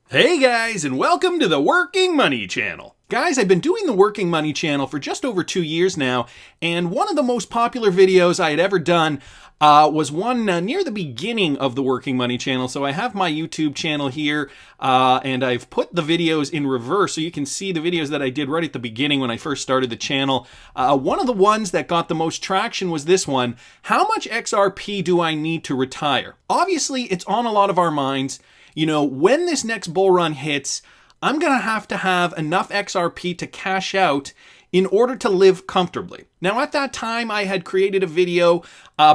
Hey guys, and welcome to the Working Money Channel. Guys, I've been doing the Working Money Channel for just over 2 years now, and one of the most popular videos I had ever done was one near the beginning of the Working Money Channel. So I have my YouTube channel here, and I've put the videos in reverse so you can see the videos that I did right at the beginning when I first started the channel. One of the ones that got the most traction was this one: how much XRP do I need to retire? Obviously, it's on a lot of our minds. You know, when this next bull run hits, I'm going to have enough XRP to cash out in order to live comfortably. Now, at that time, I had created a video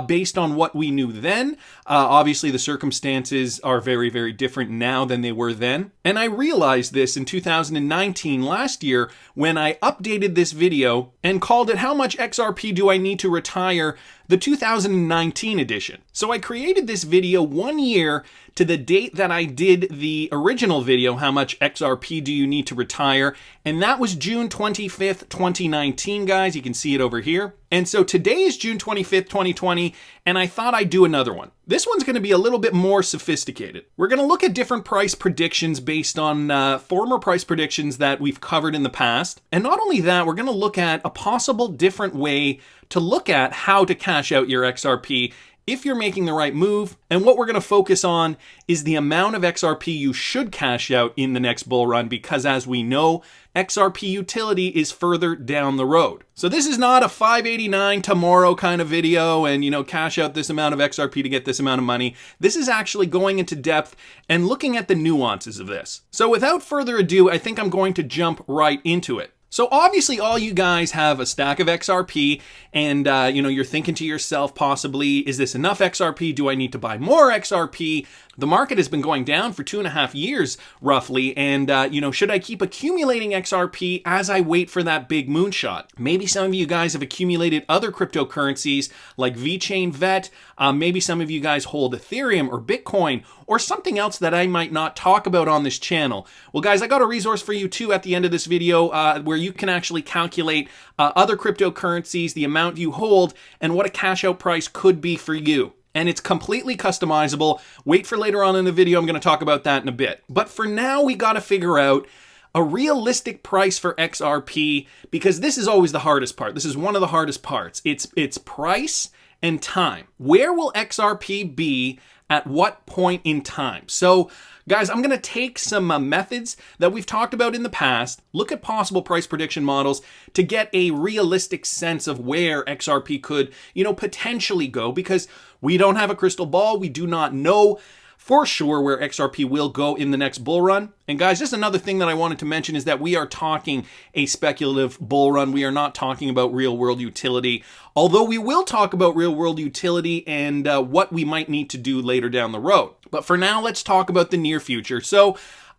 based on what we knew then. Obviously, the circumstances are very, very different now than they were then. And I realized this in 2019, last year, when I updated this video and called it "How much XRP do I need to retire?" the 2019 edition. So I created this video 1 year to the date that I did the original video, "How much XRP do you need to retire?" And that was June 25th, 2019, guys. You can see it over here. And so today is June 25th, 2020, and I thought I'd do another one. This one's going to be a little bit more sophisticated. We're going to look at different price predictions based on former price predictions that we've covered in the past. And not only that, we're going to look at a possible different way to look at how to cash out your XRP if you're making the right move. And what we're going to focus on is the amount of XRP you should cash out in the next bull run, because as we know, XRP utility is further down the road. So this is not a 589 tomorrow kind of video and, cash out this amount of XRP to get this amount of money. This is actually going into depth and looking at the nuances of this. So without further ado, I think I'm going to jump right into it. So obviously all you guys have a stack of XRP and, you're thinking to yourself possibly, is this enough XRP? Do I need to buy more XRP? The market has been going down for 2.5 years roughly. And, should I keep accumulating XRP as I wait for that big moonshot? Maybe some of you guys have accumulated other cryptocurrencies like VeChain VET. Maybe some of you guys hold Ethereum or Bitcoin or something else that I might not talk about on this channel. Well, guys, I got a resource for you too at the end of this video where you can actually calculate other cryptocurrencies, the amount you hold, and what a cash out price could be for you. And it's completely customizable. Wait for later on in the video, I'm going to talk about that in a bit. But for now, we got to figure out a realistic price for XRP, because this is always the hardest part. This is one of the hardest parts. It's price and time. Where will XRP be at what point in time? So guys, I'm going to take some methods that we've talked about in the past, look at possible price prediction models to get a realistic sense of where XRP could, potentially go, because we don't have a crystal ball. We do not know for sure where XRP will go in the next bull run. And guys, just another thing that I wanted to mention is that we are talking a speculative bull run. We are not talking about real world utility, although we will talk about real world utility and what we might need to do later down the road. But for now, let's talk about the near future. So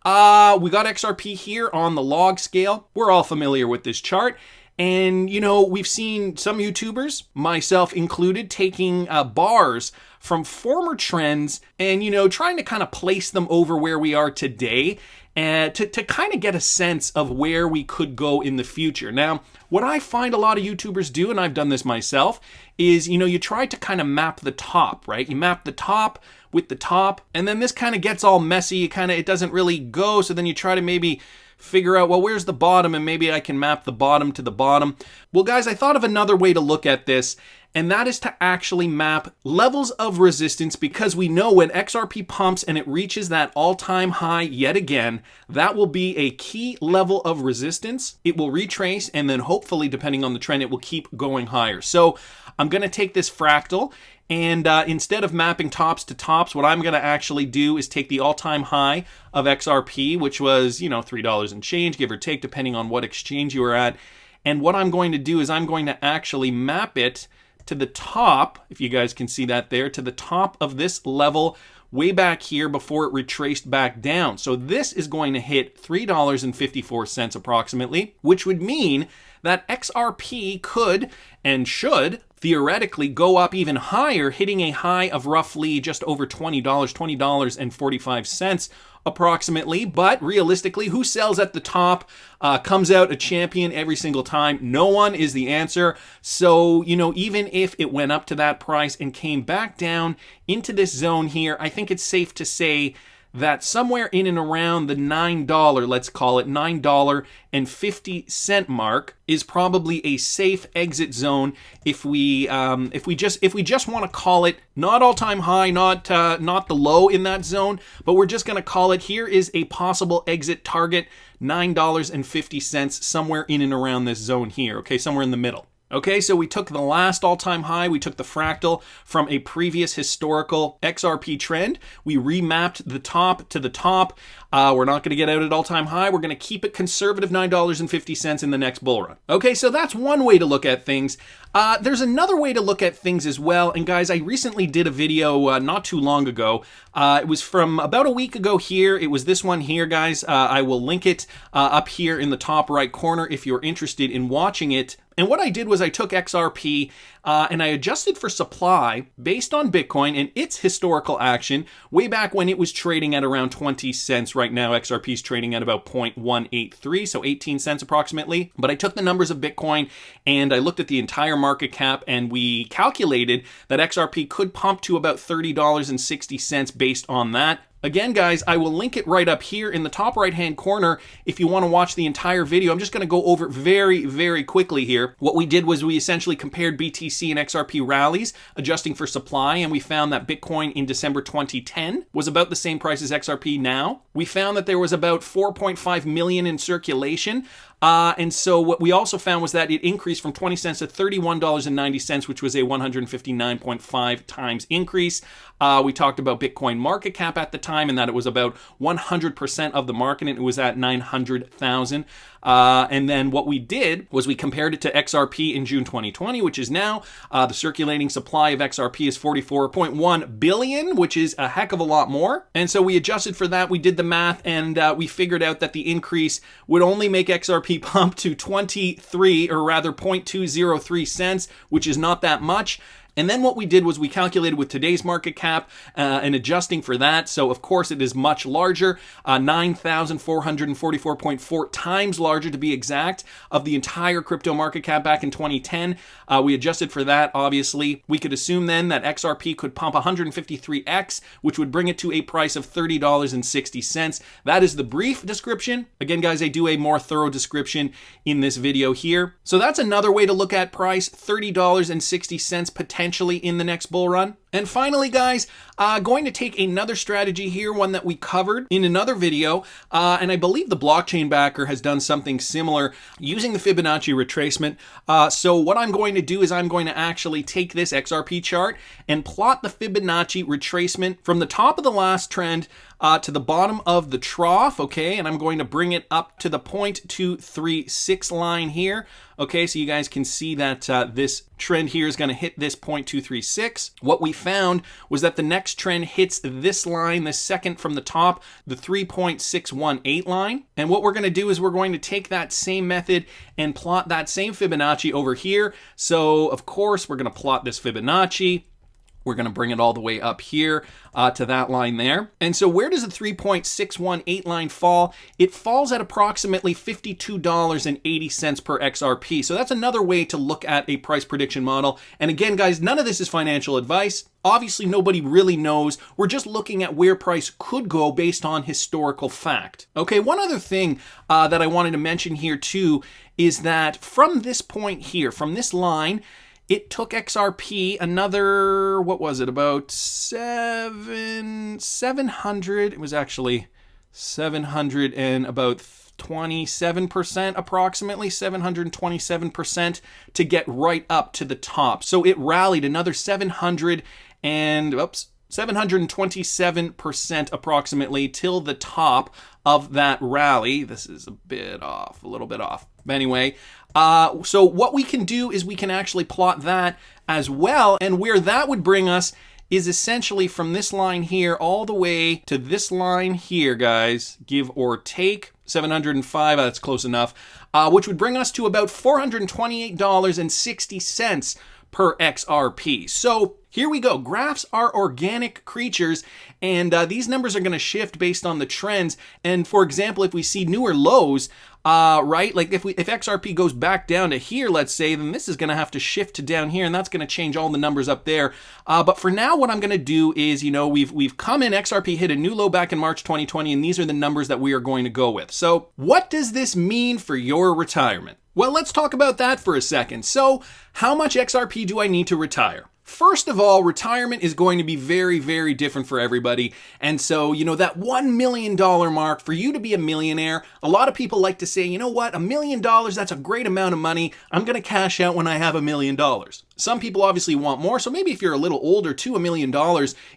we got XRP here on the log scale. We're all familiar with this chart. And, we've seen some YouTubers, myself included, taking bars from former trends and, trying to kind of place them over where we are today and to kind of get a sense of where we could go in the future. Now, what I find a lot of YouTubers do, and I've done this myself, is, you try to kind of map the top, right? You map the top with the top, and then this kind of gets all messy. It doesn't really go. So then you try to maybe figure out, well, where's the bottom, and maybe I can map the bottom to the bottom. Well, guys, I thought of another way to look at this, and that is to actually map levels of resistance, because we know when XRP pumps and it reaches that all-time high yet again, that will be a key level of resistance. It will retrace, and then hopefully, depending on the trend, it will keep going higher. So I'm going to take this fractal, and instead of mapping tops to tops, what I'm going to actually do is take the all-time high of XRP, which was, $3 and change, give or take, depending on what exchange you were at. And what I'm going to do is I'm going to actually map it to the top, if you guys can see that there, to the top of this level way back here before it retraced back down. So this is going to hit $3.54 approximately, which would mean that XRP could and should theoretically go up even higher, hitting a high of roughly just over $20, $20.45 approximately. But realistically, who sells at the top comes out a champion every single time? No one is the answer. So, even if it went up to that price and came back down into this zone here, I think it's safe to say that somewhere in and around the $9, let's call it $9.50 mark, is probably a safe exit zone if we just want to call it not all-time high, not the low in that zone, but we're just going to call it, here is a possible exit target, $9.50, somewhere in and around this zone here, okay, somewhere in the middle. Okay, so we took the last all-time high, we took the fractal from a previous historical XRP trend, we remapped the top to the top. We're not going to get out at all-time high, we're going to keep it conservative, $9.50 in the next bull run. Okay, so that's one way to look at things. There's another way to look at things as well, and guys, I recently did a video not too long ago. It was from about a week ago here. It was this one here, guys. I will link it up here in the top right corner if you're interested in watching it. And what I did was I took XRP and I adjusted for supply based on Bitcoin and its historical action way back when it was trading at around 20 cents. Right now, XRP is trading at about 0.183, so 18 cents approximately. But I took the numbers of Bitcoin and I looked at the entire market cap and we calculated that XRP could pump to about $30.60 based on that. Again, guys, I will link it right up here in the top right-hand corner if you want to watch the entire video. I'm just going to go over very, very quickly here. What we did was we essentially compared BTC and XRP rallies, adjusting for supply, and we found that Bitcoin in December 2010 was about the same price as XRP now. We found that there was about 4.5 million in circulation. And so what we also found was that it increased from 20 cents to $31.90, which was a 159.5 times increase. We talked about Bitcoin market cap at the time and that it was about 100% of the market and it was at 900,000. And then what we did was we compared it to XRP in June 2020, which is now. The circulating supply of XRP is 44.1 billion, which is a heck of a lot more. And so we adjusted for that. We did the math and we figured out that the increase would only make XRP pump to 23, or rather 0.203 cents, which is not that much. And then what we did was we calculated with today's market cap and adjusting for that. So of course it is much larger, 9,444.4 times larger to be exact of the entire crypto market cap back in 2010. We adjusted for that, obviously. We could assume then that XRP could pump 153x, which would bring it to a price of $30.60. That is the brief description. Again, guys, I do a more thorough description in this video here. So that's another way to look at price, $30.60 potentially in the next bull run. And finally, guys, going to take another strategy here, one that we covered in another video, and I believe the blockchain backer has done something similar using the Fibonacci retracement. So what I'm going to do is I'm going to actually take this XRP chart and plot the Fibonacci retracement from the top of the last trend to the bottom of the trough, okay? And I'm going to bring it up to the 0.236 line here. Okay, so you guys can see that this trend here is going to hit this 0.236. What we found was that the next trend hits this line, the second from the top, the 3.618 line. And what we're going to do is we're going to take that same method and plot that same Fibonacci over here. So, of course, we're going to plot this Fibonacci. We're going to bring it all the way up here to that line there. And so where does the 3.618 line fall? It falls at approximately $52.80 per XRP. So that's another way to look at a price prediction model. And again, guys, none of this is financial advice. Obviously, nobody really knows. We're just looking at where price could go based on historical fact. Okay, one other thing that I wanted to mention here too is that from this point here, from this line, it took XRP another, what was it, about 700, it was actually 700 and about 27%, approximately 727% to get right up to the top. So it rallied another 727% approximately till the top of that rally. This is a bit off, a little bit off. But anyway, so what we can do is we can actually plot that as well. And where that would bring us is essentially from this line here all the way to this line here, guys, give or take. 705, that's close enough, which would bring us to about $428.60 per XRP. So Here we go. Graphs are organic creatures, and these numbers are going to shift based on the trends. And for example, if we see newer lows, right, like if XRP goes back down to here, let's say, then this is going to have to shift to down here, and that's going to change all the numbers up there. But for now, what I'm going to do is, we've come in, XRP hit a new low back in March 2020, and these are the numbers that we are going to go with. So what does this mean for your retirement? Well, let's talk about that for a second. So how much XRP do I need to retire? First of all, retirement is going to be very, very different for everybody. And so, that $1 million mark, for you to be a millionaire, a lot of people like to say, you know what, $1 million, that's a great amount of money. I'm going to cash out when I have $1 million. Some people obviously want more, so maybe if you're a little older too, $1 million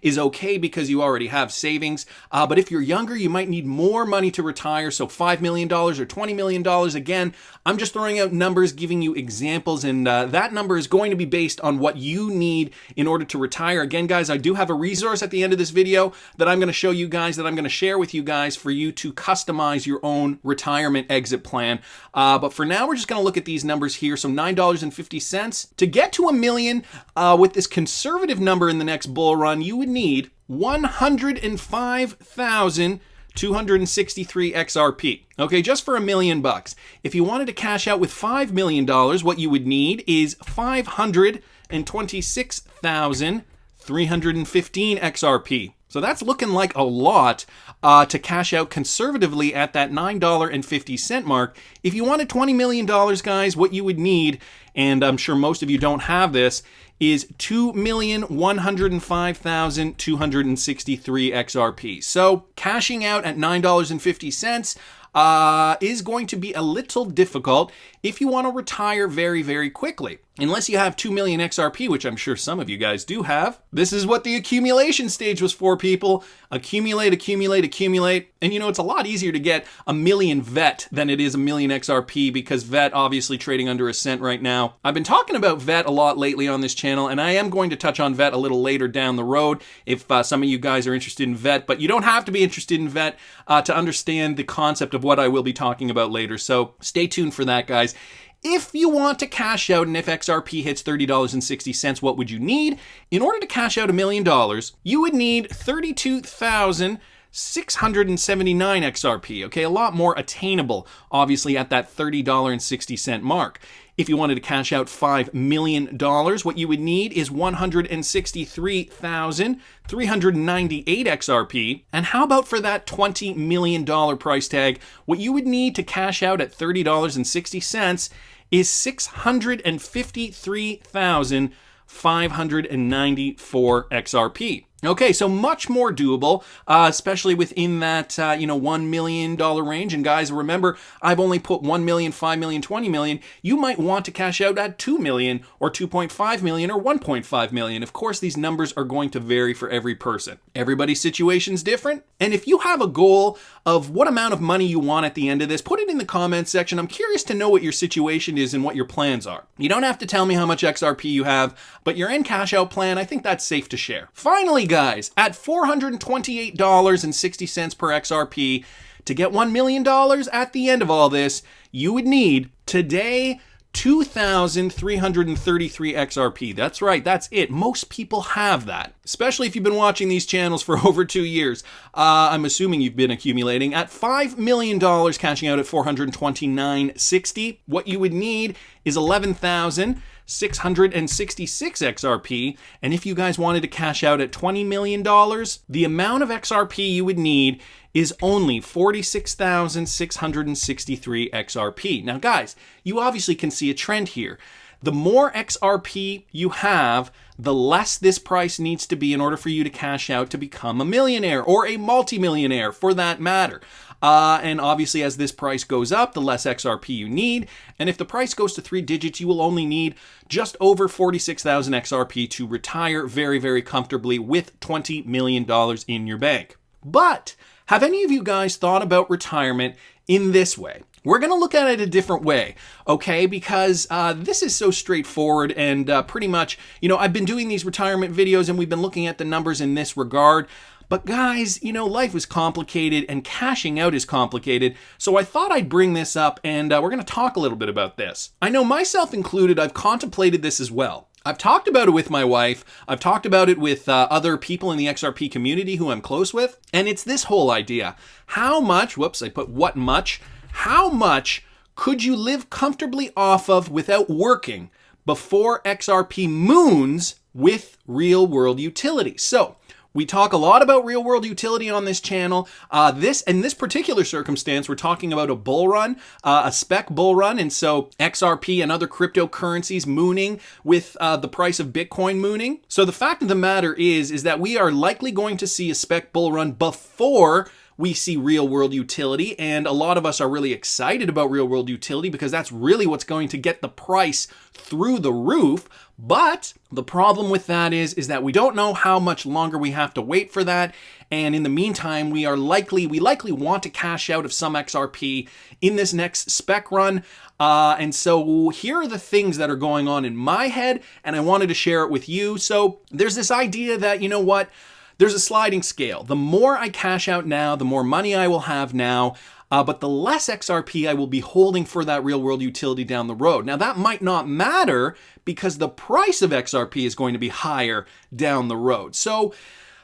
is okay because you already have savings. But if you're younger, you might need more money to retire, so $5 million or $20 million. Again, I'm just throwing out numbers, giving you examples, and that number is going to be based on what you need in order to retire. Again, guys, I do have a resource at the end of this video that I'm going to show you guys, that I'm going to share with you guys for you to customize your own retirement exit plan. But for now, we're just going to look at these numbers here. So $9.50 to get to $1 million with this conservative number in the next bull run, you would need 105,263 XRP. Okay, just for $1 million bucks. If you wanted to cash out with $5 million, what you would need is 526,315 XRP. So that's looking like a lot to cash out conservatively at that $9.50 mark. If you wanted $20 million, guys, what you would need, and I'm sure most of you don't have this, is 2,105,263 XRP. So cashing out at $9.50 is going to be a little difficult if you want to retire very, very quickly. Unless you have 2 million XRP, which I'm sure some of you guys do have. This is what the accumulation stage was for, people. Accumulate, accumulate, accumulate. And it's a lot easier to get 1 million VET than it is 1 million XRP, because VET obviously trading under a cent right now. I've been talking about VET a lot lately on this channel, and I am going to touch on VET a little later down the road if some of you guys are interested in VET, but you don't have to be interested in VET to understand the concept of what I will be talking about later. So stay tuned for that, guys. If you want to cash out, and if XRP hits $30.60, what would you need? In order to cash out $1 million, you would need 32,679 XRP. Okay, a lot more attainable, obviously, at that $30.60 mark. If you wanted to cash out $5 million, what you would need is 163,398 XRP. And how about for that $20 million price tag? What you would need to cash out at $30.60 is 653,594 XRP. Okay, so much more doable, especially within that, $1 million range. And guys, remember, I've only put 1 million, 5 million, 20 million. You might want to cash out at 2 million or 2.5 million or 1.5 million. Of course, these numbers are going to vary for every person. Everybody's situation's different. And if you have a goal of what amount of money you want at the end of this, put it in the comments section. I'm curious to know what your situation is and what your plans are. You don't have to tell me how much XRP you have, but your end cash out plan, I think that's safe to share. Finally, guys, at $428.60 per XRP, to get $1 million at the end of all this, you would need today 2,333 XRP. That's right, that's it. Most people have that, especially if you've been watching these channels for over 2 years. I'm assuming you've been accumulating. At $5 million, cashing out at $429.60, what you would need is 11,666 XRP. And if you guys wanted to cash out at $20 million, the amount of XRP you would need is only 46,663 XRP. Now, guys, you obviously can see a trend here. The more XRP you have, the less this price needs to be in order for you to cash out to become a millionaire or a multimillionaire for that matter. And obviously, as this price goes up, the less XRP you need. And if the price goes to 3 digits, you will only need just over 46,000 XRP to retire very, very comfortably with $20 million in your bank. But have any of you guys thought about retirement in this way? We're going to look at it a different way, okay? Because this is so straightforward and pretty much, I've been doing these retirement videos and we've been looking at the numbers in this regard. But guys, life is complicated and cashing out is complicated. So I thought I'd bring this up and we're going to talk a little bit about this. I know myself included, I've contemplated this as well. I've talked about it with my wife. I've talked about it with other people in the XRP community who I'm close with. And it's this whole idea. How much, whoops, I put what much, how much could you live comfortably off of without working before XRP moons with real world utility? So we talk a lot about real world utility on this channel. In this particular circumstance, we're talking about a bull run, a spec bull run. And so XRP and other cryptocurrencies mooning with the price of Bitcoin mooning. So the fact of the matter is that we are likely going to see a spec bull run before we see real world utility. And a lot of us are really excited about real world utility because that's really what's going to get the price through the roof. But the problem with that is that we don't know how much longer we have to wait for that. And in the meantime, we likely want to cash out of some XRP in this next spec run. And so here are the things that are going on in my head, and I wanted to share it with you. So there's this idea that, you know what? There's a sliding scale. The more I cash out now, the more money I will have now, but the less XRP I will be holding for that real world utility down the road. Now that might not matter because the price of XRP is going to be higher down the road. So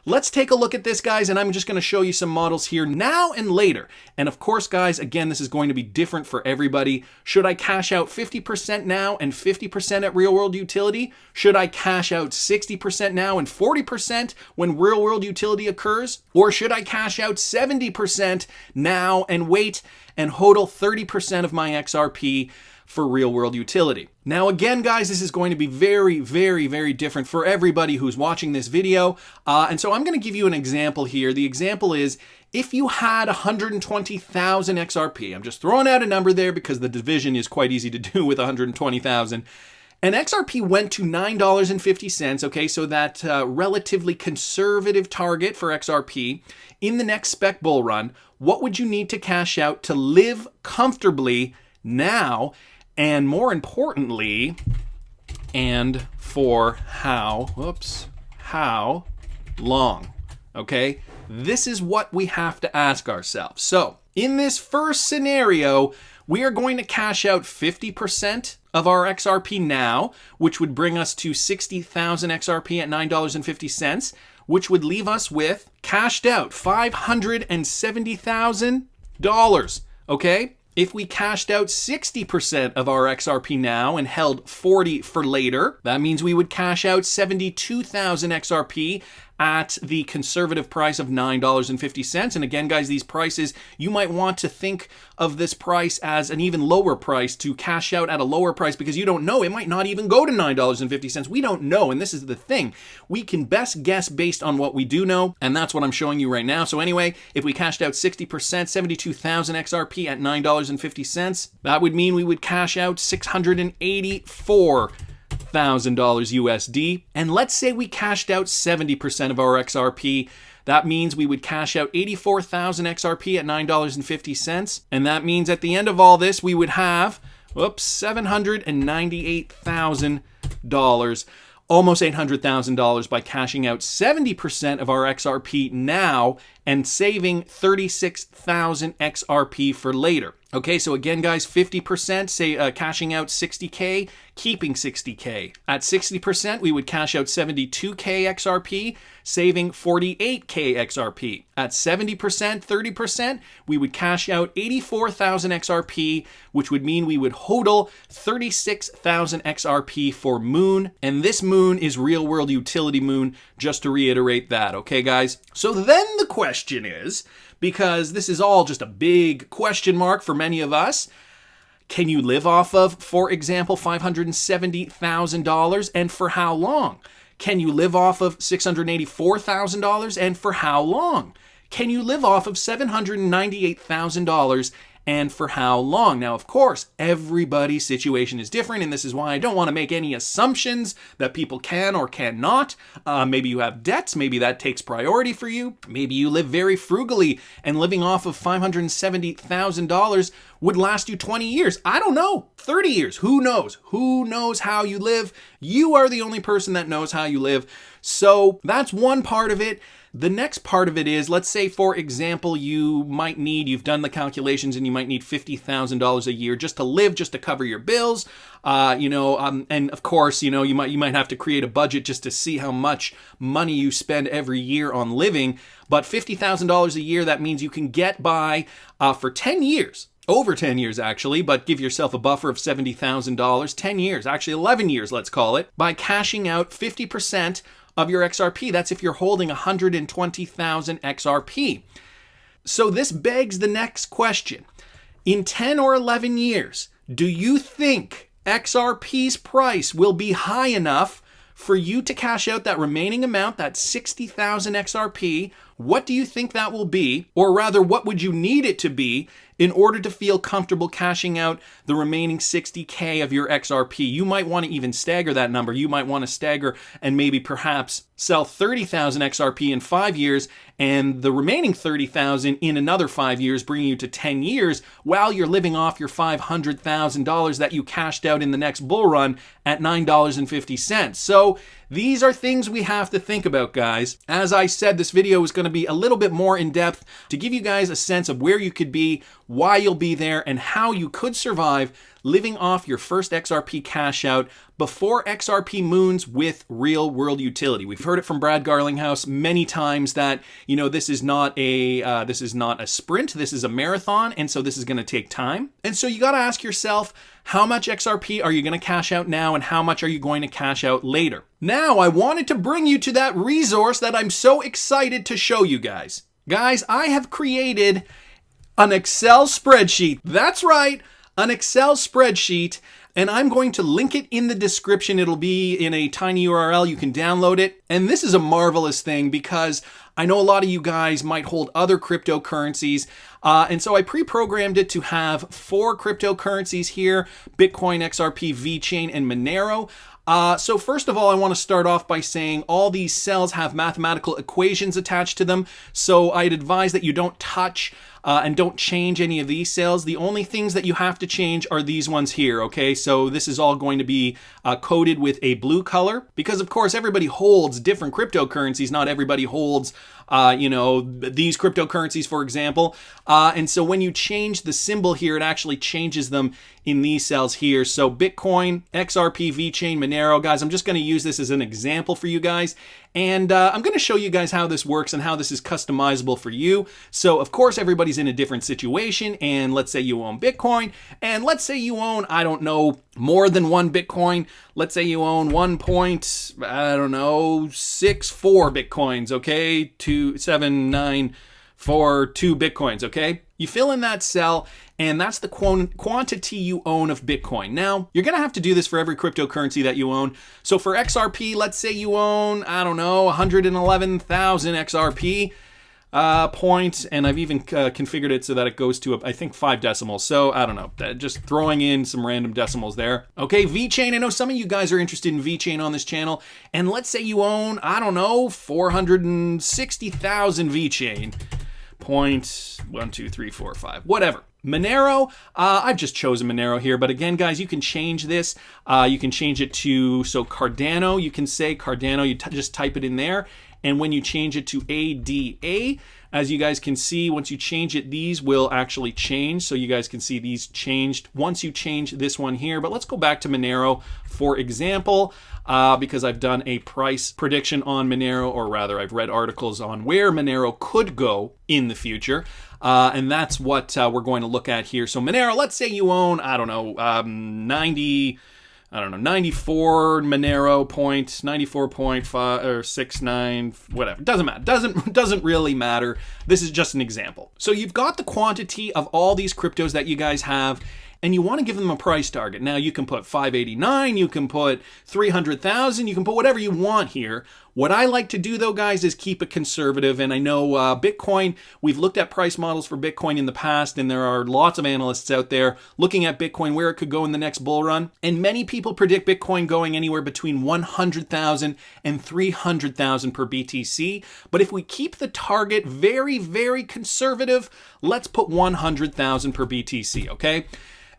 let's take a look at this, guys, and I'm just going to show you some models here now and later. And of course, guys, again, this is going to be different for everybody. Should I cash out 50% now and 50% at real world utility? Should I cash out 60% now and 40% when real world utility occurs? Or should I cash out 70% now and wait and hodl 30% of my XRP for real world utility? Now again, guys, this is going to be very, very, very different for everybody who's watching this video. And so I'm going to give you an example here. The example is if you had 120,000 XRP, I'm just throwing out a number there because the division is quite easy to do with 120,000. And XRP went to $9.50, okay, so that relatively conservative target for XRP in the next spec bull run. What would you need to cash out to live comfortably now? And more importantly, and for how long, okay? This is what we have to ask ourselves. So in this first scenario, we are going to cash out 50% of our XRP now, which would bring us to 60,000 XRP at $9.50, which would leave us with cashed out $570,000, okay? If we cashed out 60% of our XRP now and held 40 for later, that means we would cash out 72,000 XRP at the conservative price of $9.50. And again, guys, these prices, you might want to think of this price as an even lower price to cash out at a lower price because you don't know. It might not even go to $9.50. We don't know. And this is the thing. We can best guess based on what we do know. And that's what I'm showing you right now. So anyway, if we cashed out 60%, 72,000 XRP at $9.50, that would mean we would cash out $684,000 USD. And let's say we cashed out 70% of our XRP. That means we would cash out 84,000 XRP at $9.50. And that means at the end of all this, we would have, $798,000, almost $800,000 by cashing out 70% of our XRP now and saving 36,000 XRP for later. Okay, so again, guys, 50%, say cashing out 60K, keeping 60K. At 60%, we would cash out 72K XRP, saving 48K XRP. At 70%, 30%, we would cash out 84,000 XRP, which would mean we would hodl 36,000 XRP for Moon. And this Moon is real world utility Moon, just to reiterate that, okay, guys? So then the question is, because this is all just a big question mark for many of us, can you live off of, for example, $570,000, and for how long? Can you live off of $684,000, and for how long? Can you live off of $798,000, and for how long? Now, of course, everybody's situation is different, and this is why I don't want to make any assumptions that people can or cannot. Maybe you have debts. Maybe that takes priority for you. Maybe you live very frugally, and living off of $570,000 would last you 20 years. I don't know. 30 years. Who knows? Who knows how you live? You are the only person that knows how you live. So that's one part of it. The next part of it is, let's say, for example, you've done the calculations and you might need $50,000 a year just to live, just to cover your bills. And of course, you might have to create a budget just to see how much money you spend every year on living. But $50,000 a year, that means you can get by for 10 years. Over 10 years, actually, but give yourself a buffer of $70,000. 10 years, actually 11 years, let's call it, by cashing out 50% of your XRP. That's if you're holding 120,000 XRP. So this begs the next question. In 10 or 11 years, do you think XRP's price will be high enough for you to cash out that remaining amount, that 60,000 XRP? What do you think that will be? Or rather, what would you need it to be in order to feel comfortable cashing out the remaining 60K of your XRP? You might want to even stagger that number. You might want to stagger and maybe perhaps sell 30,000 XRP in 5 years and the remaining 30,000 in another 5 years, bringing you to 10 years while you're living off your $500,000 that you cashed out in the next bull run at $9.50. So these are things we have to think about, guys. As I said, this video is going to be a little bit more in depth to give you guys a sense of where you could be, why you'll be there, and how you could survive living off your first XRP cash out before XRP moons with real world utility. We've heard it from Brad Garlinghouse many times that, this is not a sprint, this is a marathon, and so this is going to take time. And so you got to ask yourself, how much XRP are you going to cash out now and how much are you going to cash out later? Now, I wanted to bring you to that resource that I'm so excited to show you guys. Guys, I have created an Excel spreadsheet. That's right, an Excel spreadsheet, and I'm going to link it in the description. It'll be in a tiny URL. You can download it. And this is a marvelous thing because I know a lot of you guys might hold other cryptocurrencies. And so I pre-programmed it to have 4 cryptocurrencies here: Bitcoin, XRP, VeChain, and Monero. So first of all, I want to start off by saying all these cells have mathematical equations attached to them. So I'd advise that you don't touch and don't change any of these cells. The only things that you have to change are these ones here, okay? So this is all going to be coded with a blue color because, of course, everybody holds different cryptocurrencies. Not everybody holds these cryptocurrencies, for example. And so when you change the symbol here, it actually changes them in these cells here. So Bitcoin, XRP, VeChain, Monero. Guys, I'm just going to use this as an example for you guys. And I'm going to show you guys how this works and how this is customizable for you. So, of course, everybody's in a different situation. And let's say you own Bitcoin. And let's say you own, I don't know, more than one Bitcoin. Let's say you own 1.64 Bitcoins, okay? 27942 Bitcoins, okay? You fill in that cell, and that's the quantity you own of Bitcoin. Now, you're going to have to do this for every cryptocurrency that you own. So for XRP, let's say you own, 111,000 XRP points, and I've even configured it so that it goes to, I think, 5 decimals. So, I don't know, just throwing in some random decimals there. Okay, VeChain, I know some of you guys are interested in VeChain on this channel, and let's say you own, 460,000 VeChain. 0.12345, whatever. Monero, I've just chosen Monero here, but again, guys, you can change this. You can change it to, so Cardano, you can say Cardano, you just type it in there, and when you change it to ADA, as you guys can see, once you change it, these will actually change. So you guys can see these changed once you change this one here. But let's go back to Monero, for example, because I've done a price prediction on Monero, or rather I've read articles on where Monero could go in the future. And that's what we're going to look at here. So Monero, let's say you own, 94 Monero point, 94.5 or 69, whatever. Doesn't matter. Doesn't really matter. This is just an example. So you've got the quantity of all these cryptos that you guys have, and you want to give them a price target. Now you can put 589, you can put 300,000, you can put whatever you want here. What I like to do, though, guys, is keep it conservative. And I know Bitcoin, we've looked at price models for Bitcoin in the past, and there are lots of analysts out there looking at Bitcoin, where it could go in the next bull run. And many people predict Bitcoin going anywhere between 100,000 and 300,000 per BTC. But if we keep the target very, very conservative, let's put 100,000 per BTC, okay?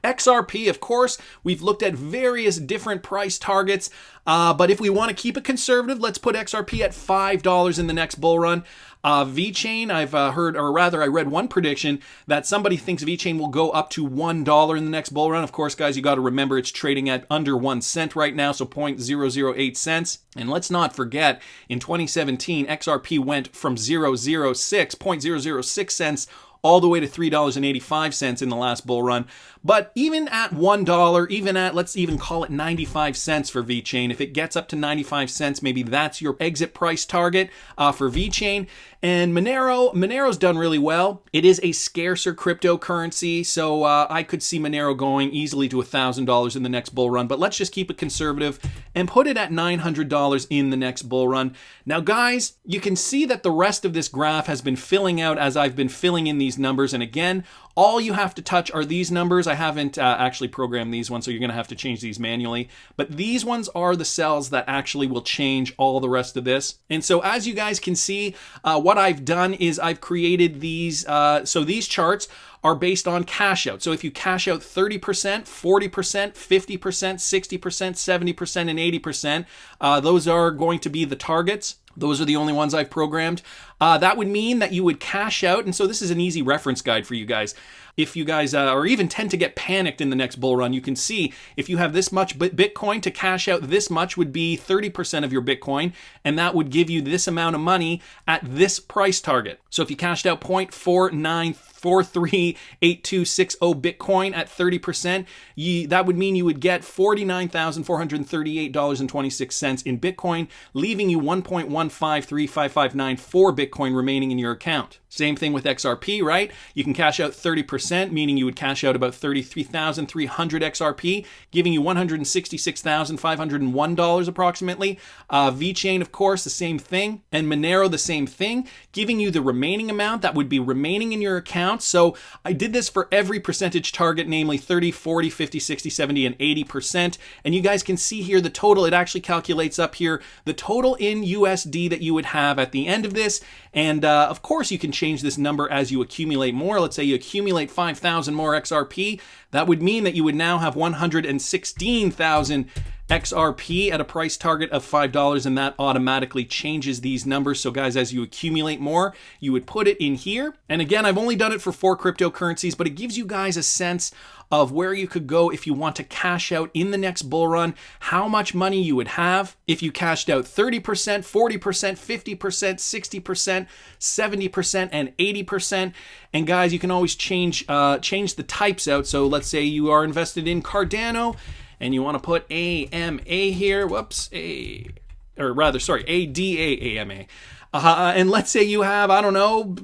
XRP, of course, we've looked at various different price targets, but if we want to keep it conservative, let's put XRP at $5 in the next bull run. VeChain, I've heard, or rather I read one prediction that somebody thinks VeChain will go up to $1 in the next bull run. Of course, guys, you got to remember it's trading at under 1 cent right now, so 0.008 cents. And let's not forget, in 2017, XRP went from 0.006 cents all the way to $3.85 in the last bull run. But even at $1, even at, let's even call it 95 cents for VeChain, if it gets up to 95 cents, maybe that's your exit price target for VeChain. And Monero's done really well. It is a scarcer cryptocurrency, so I could see Monero going easily to $1,000 in the next bull run, but let's just keep it conservative and put it at $900 in the next bull run. Now, guys, you can see that the rest of this graph has been filling out as I've been filling in these numbers, and again, all you have to touch are these numbers. I haven't actually programmed these ones, so you're going to have to change these manually. But these ones are the cells that actually will change all the rest of this. And so as you guys can see, what I've done is I've created these. So these charts are based on cash out. So if you cash out 30%, 40%, 50%, 60%, 70%, and 80%, those are going to be the targets. Those are the only ones I've programmed. That would mean that you would cash out, and so this is an easy reference guide for you guys. If you guys or even tend to get panicked in the next bull run, you can see if you have this much Bitcoin, to cash out this much would be 30% of your Bitcoin, and that would give you this amount of money at this price target. So if you cashed out 0.49438260 Bitcoin at 30%, that would mean you would get $49,438.26 in Bitcoin, leaving you 1.1535594 Bitcoin remaining in your account. Same thing with XRP, right? You can cash out 30%, meaning you would cash out about 33,300 XRP, giving you $166,501 approximately. VeChain, of course, the same thing. And Monero, the same thing, giving you the remaining amount that would be remaining in your account. So I did this for every percentage target, namely 30, 40, 50, 60, 70, and 80%. And you guys can see here the total. It actually calculates up here the total in USD that you would have at the end of this. And of course, you can change this number as you accumulate more. Let's say you accumulate 5,000 more XRP. That would mean that you would now have 116,000 XRP at a price target of $5, and that automatically changes these numbers. So guys, as you accumulate more, you would put it in here. And again, I've only done it for 4 cryptocurrencies, but it gives you guys a sense of where you could go if you want to cash out in the next bull run, how much money you would have if you cashed out 30%, 40%, 50%, 60%, 70%, and 80%. And guys, you can always change the types out. So let's say you are invested in Cardano and you want to put AMA here. ADAAMA. And let's say you have, I don't know,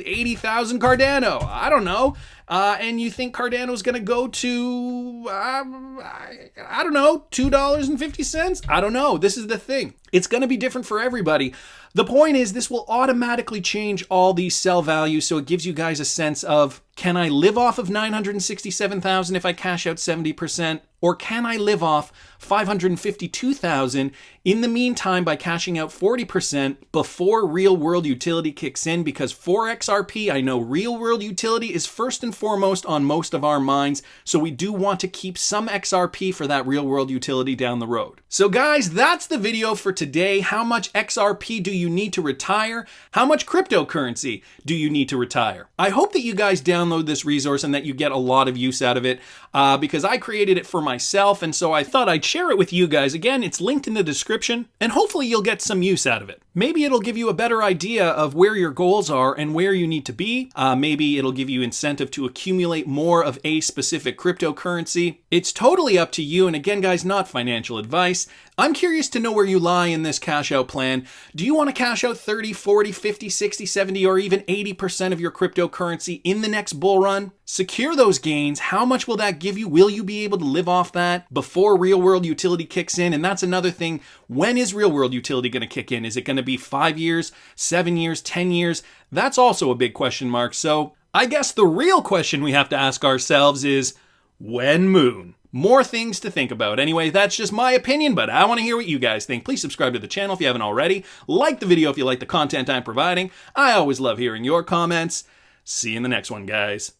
80,000 Cardano. I don't know. And you think Cardano is going to go to, I don't know, $2.50? I don't know. This is the thing. It's going to be different for everybody. The point is this will automatically change all these sell values, so it gives you guys a sense of, can I live off of 967,000 if I cash out 70%? Or can I live off 552,000 in the meantime by cashing out 40% before real world utility kicks in? Because for XRP, I know real world utility is first and foremost on most of our minds, so we do want to keep some XRP for that real world utility down the road. So guys, that's the video for today. How much XRP do you need to retire? How much cryptocurrency do you need to retire? I hope that you guys download this resource and that you get a lot of use out of it, because I created it for myself, and so I thought I'd share it with you guys. Again, it's linked in the description, and hopefully you'll get some use out of it. Maybe it'll give you a better idea of where your goals are and where you need to be. Maybe it'll give you incentive to accumulate more of a specific cryptocurrency. It's totally up to you, and again, guys, not financial advice. I'm curious to know where you lie in this cash out plan. Do you want to cash out 30, 40, 50, 60, 70, or even 80% of your cryptocurrency in the next bull run? Secure those gains. How much will that give you? Will you be able to live off that before real world utility kicks in? And that's another thing. When is real world utility going to kick in? Is it going to be 5 years, 7 years, 10 years? That's also a big question mark. So I guess the real question we have to ask ourselves is, when moon? More things to think about. Anyway, that's just my opinion, but I want to hear what you guys think. Please subscribe to the channel if you haven't already. Like the video if you like the content I'm providing. I always love hearing your comments. See you in the next one, guys.